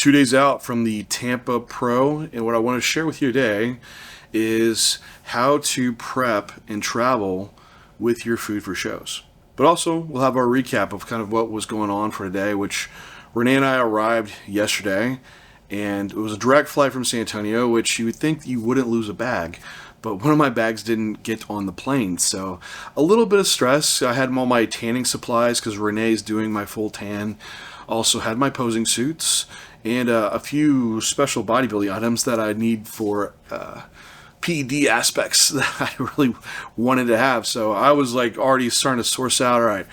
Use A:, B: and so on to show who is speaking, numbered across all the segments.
A: 2 days out from the Tampa Pro, and what I want to share with you today is how to prep and travel with your food for shows. But also, we'll have our recap of kind of what was going on for today, which Renee and I arrived yesterday, and it was a direct flight from San Antonio, which you would think you wouldn't lose a bag, but one of my bags didn't get on the plane, so a little bit of stress. I had all my tanning supplies because Renee's doing my full tan. Also had my posing suits and a few special bodybuilding items that I need for PED aspects that I really wanted to have. So I was like already starting to source out, all right,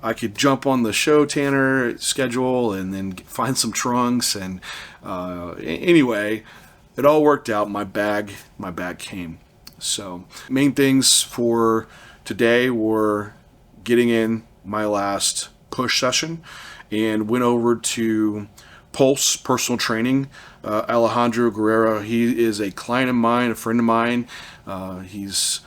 A: I could jump on the show tanner schedule and then find some trunks. And anyway, it all worked out. My bag came. So main things for today were getting in my last push session and went over to Pulse Personal Training. Alejandro Guerrero, he is a client of mine, a friend of mine. He's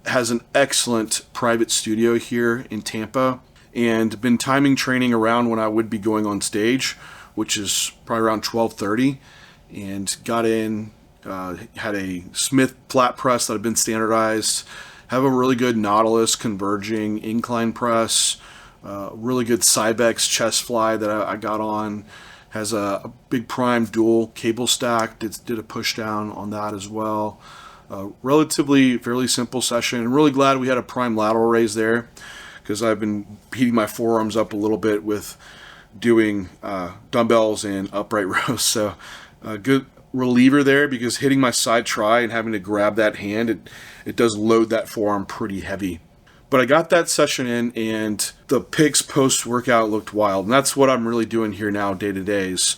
A: has an excellent private studio here in Tampa and been timing training around when I would be going on stage, which is probably around 12:30, and got in, had a Smith flat press that had been standardized, have a really good Nautilus converging incline press, really good Cybex chest fly that I got on, has a big prime dual cable stack, did a push down on that as well. Relatively fairly simple session. I'm really glad we had a prime lateral raise there because I've been beating my forearms up a little bit with doing dumbbells and upright rows. So a good reliever there because hitting my side try and having to grab that hand, it does load that forearm pretty heavy. But I got that session in, and the pics post-workout looked wild. And that's what I'm really doing here now day to day, is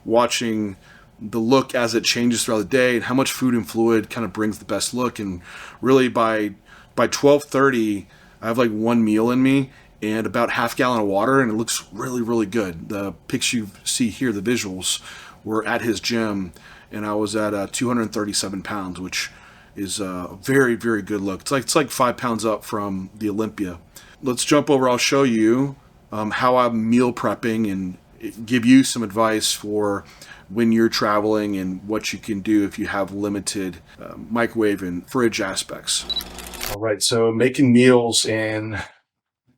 A: watching the look as it changes throughout the day and how much food and fluid kind of brings the best look. And really by 12:30, I have like one meal in me and about half gallon of water, and it looks really, really good. The pics you see here, the visuals, were at his gym, and I was at 237 pounds, which is a very, very good look. It's like 5 pounds up from the Olympia. Let's jump over. I'll show you how I'm meal prepping and give you some advice for when you're traveling and what you can do if you have limited microwave and fridge aspects. All right, so making meals in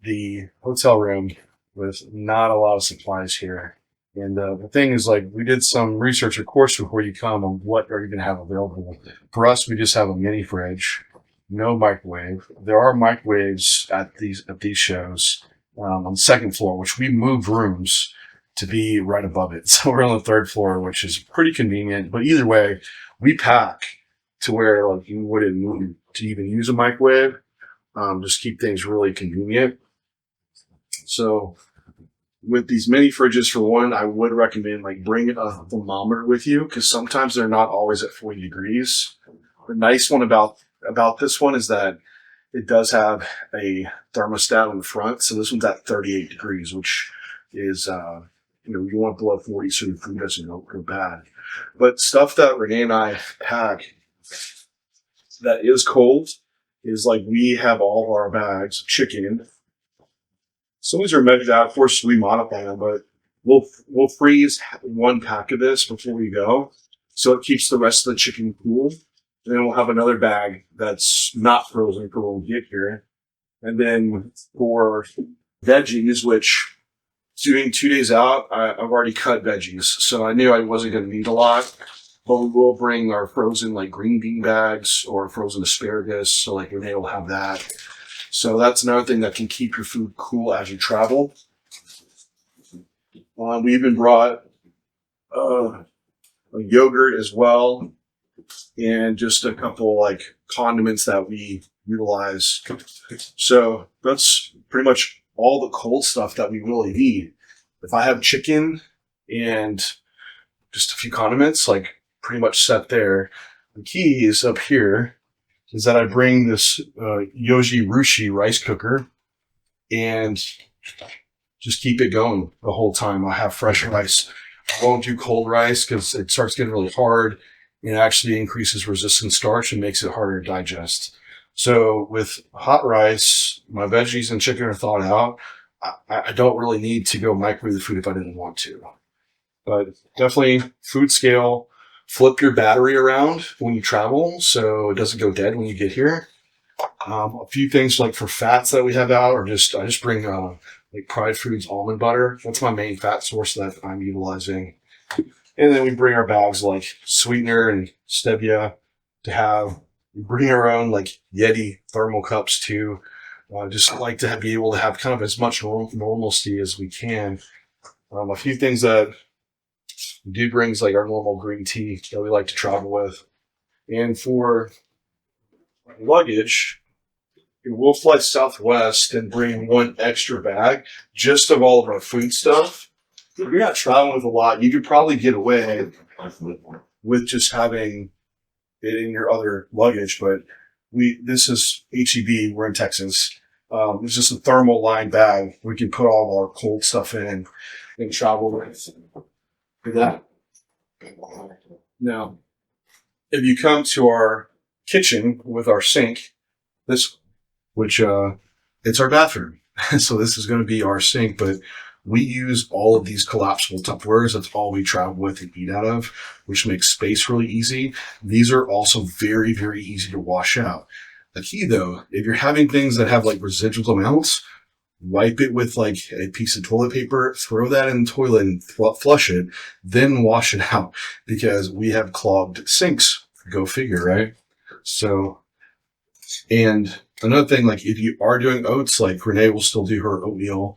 A: the hotel room with not a lot of supplies here. And the thing is, like, we did some research, of course, before you come on what are you going to have available. For us, we just have a mini fridge, no microwave. There are microwaves at these shows on the second floor, which we moved rooms to be right above it. So we're on the third floor, which is pretty convenient. But either way, we pack to where like you wouldn't need to even use a microwave. Just keep things really convenient. So with these mini fridges, for one, I would recommend like bring a thermometer with you because sometimes they're not always at 40 degrees. The nice one about this one is that it does have a thermostat on the front. So this one's at 38 degrees, which is, you want below 40 so your food doesn't go bad. But stuff that Renee and I pack that is cold is like we have all of our bags of chicken. Some of these are measured out. Of course, we modify them, but we'll freeze one pack of this before we go, so it keeps the rest of the chicken cool. And then we'll have another bag that's not frozen for when we get here. And then for veggies, which doing 2 days out, I've already cut veggies, so I knew I wasn't going to need a lot. But we will bring our frozen like green bean bags or frozen asparagus, so like Renee will have that. So that's another thing that can keep your food cool as you travel. We even brought a yogurt as well, and just a couple like condiments that we utilize. So that's pretty much all the cold stuff that we really need. If I have chicken and just a few condiments, like pretty much set there. The key is up here is that I bring this Yoji Rushi rice cooker and just keep it going the whole time. I have fresh rice. I won't do cold rice because it starts getting really hard and it actually increases resistant starch and makes it harder to digest. So with hot rice, my veggies and chicken are thawed out. I don't really need to go microwave the food if I didn't want to. But definitely food scale. Flip your battery around when you travel so it doesn't go dead when you get here. A few things like for fats that we have out, or just I just bring like Pride Foods almond butter. That's my main fat source that I'm utilizing. And then we bring our bags like sweetener and stevia to have. We bring our own like Yeti thermal cups too. Just like to be able to have kind of as much normalcy as we can. A few things that we do bring is like our normal green tea that we like to travel with. And for luggage, we'll fly Southwest and bring one extra bag just of all of our food stuff. If you're not traveling with a lot, you could probably get away with just having it in your other luggage. But this is HEB. We're in Texas. It's just a thermal lined bag we can put all of our cold stuff in and travel with. For that. Now, if you come to our kitchen with our sink, which it's our bathroom. So this is going to be our sink, but we use all of these collapsible Tupperwares. That's all we travel with and eat out of, which makes space really easy. These are also very, very easy to wash out. The key though, if you're having things that have like residual amounts, wipe it with like a piece of toilet paper, throw that in the toilet and flush it, then wash it out because we have clogged sinks. Go figure, right? So, and another thing, like if you are doing oats, like Renee will still do her oatmeal.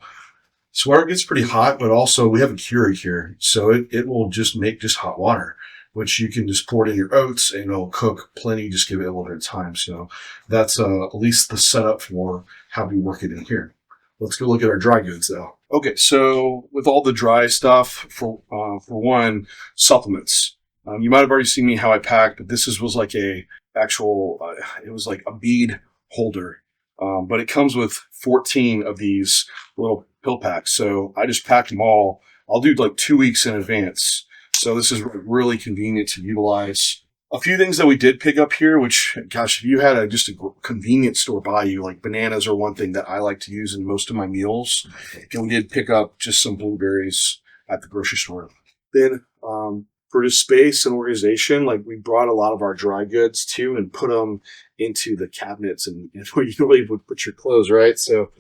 A: So water gets pretty hot, but also we have a Keurig here. So it will just make just hot water, which you can just pour it in your oats and it'll cook plenty. Just give it a little bit of time. So that's at least the setup for how we work it in here. Let's go look at our dry goods though. Okay, so with all the dry stuff, for one, supplements. You might have already seen me how I packed, but this was like a actual, it was like a bead holder. But it comes with 14 of these little pill packs. So I just packed them all. I'll do like 2 weeks in advance. So this is really convenient to utilize. A few things that we did pick up here, which, gosh, if you had just a convenience store by you, like bananas are one thing that I like to use in most of my meals. And we did pick up just some blueberries at the grocery store. Then, for just space and organization, like we brought a lot of our dry goods too and put them into the cabinets and where you normally would put your clothes, right? So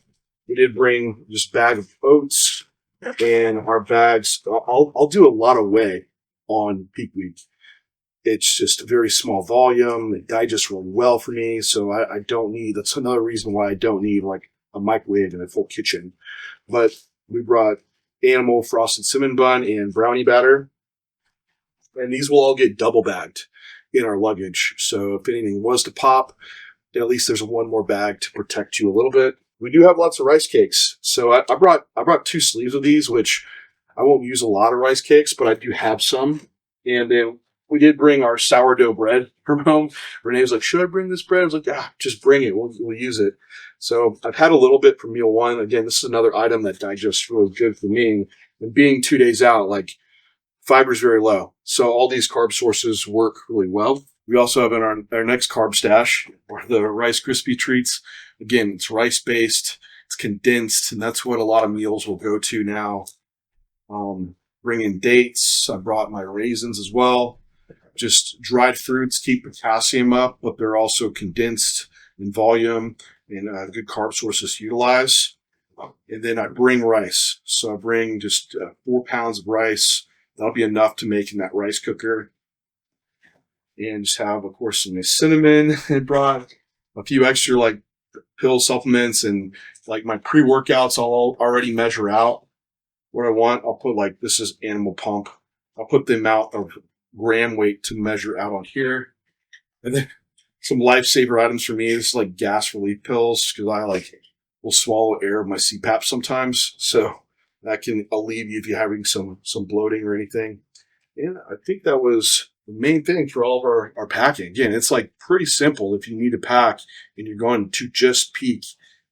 A: we did bring just a bag of oats and our bags. I'll do a lot of whey on peak week. It's just a very small volume. It digests really well for me. So I don't need, that's another reason why I don't need like a microwave and a full kitchen. But we brought animal frosted cinnamon bun and brownie batter. And these will all get double bagged in our luggage. So if anything was to pop, at least there's one more bag to protect you a little bit. We do have lots of rice cakes. So I brought 2 sleeves of these, which I won't use a lot of rice cakes, but I do have some. And then we did bring our sourdough bread from home. Renee was like, should I bring this bread? I was like, just bring it. We'll use it. So I've had a little bit from meal 1. Again, this is another item that digests really good for me. And being 2 days out, like, fiber is very low. So all these carb sources work really well. We also have in our next carb stash, or the Rice Krispie treats. Again, it's rice-based, it's condensed, and that's what a lot of meals will go to now. Bring in dates. I brought my raisins as well. Just dried fruits keep potassium up, but they're also condensed in volume and good carb sources to utilize. And then I bring rice. So I bring just 4 pounds of rice. That'll be enough to make in that rice cooker. And just have, of course, some cinnamon. And brought a few extra like pill supplements and like my pre-workouts. I'll already measure out what I want. I'll put like, this is Animal Pump. I'll put the amount of gram weight to measure out on here. And then some lifesaver items for me is like gas relief pills, because I like will swallow air of my CPAP sometimes. So that can alleviate if you're having some bloating or anything. And I think that was the main thing for all of our packing. Again, it's like pretty simple if you need to pack and you're going to just peak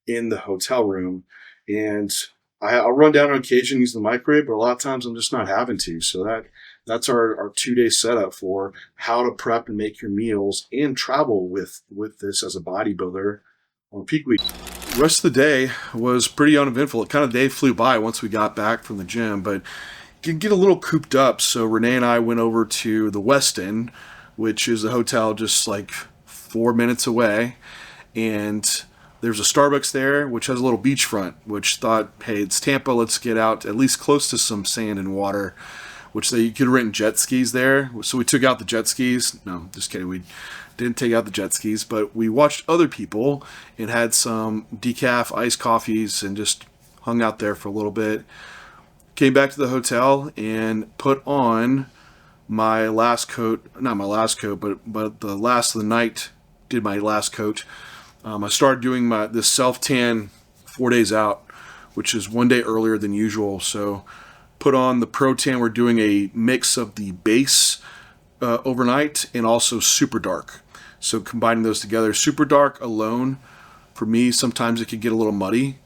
A: in the hotel room. And I'll run down on occasion, use the microwave, but a lot of times I'm just not having to. So that's our 2-day setup for how to prep and make your meals and travel with this as a bodybuilder on peak week. The rest of the day was pretty uneventful. It kind of day flew by once we got back from the gym, but get a little cooped up. So Renee and I went over to the Westin, which is a hotel just like 4 minutes away, and there's a Starbucks there which has a little beachfront, which thought, hey, it's Tampa, let's get out at least close to some sand and water, which you could rent jet skis there. So we took out the jet skis. No, just kidding. We didn't take out the jet skis, but we watched other people and had some decaf iced coffees and just hung out there for a little bit. Came back to the hotel and put on my last coat, not my last coat, but the last of the night, did my last coat. I started doing this self-tan 4 days out, which is 1 day earlier than usual. So put on the Pro Tan. We're doing a mix of the base overnight and also super dark. So combining those together, super dark alone, for me, sometimes it can get a little muddy.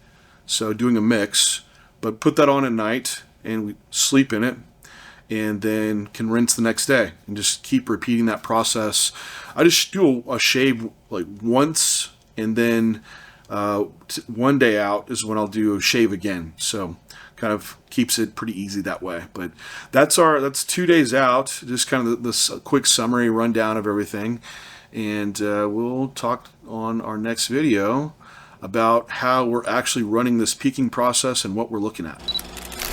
A: So doing a mix, but put that on at night and we sleep in it, and then can rinse the next day and just keep repeating that process. I just do a shave like once, and then 1 day out is when I'll do a shave again. So kind of keeps it pretty easy that way. But that's 2 days out, just kind of this quick summary rundown of everything. And we'll talk on our next video about how we're actually running this peaking process and what we're looking at.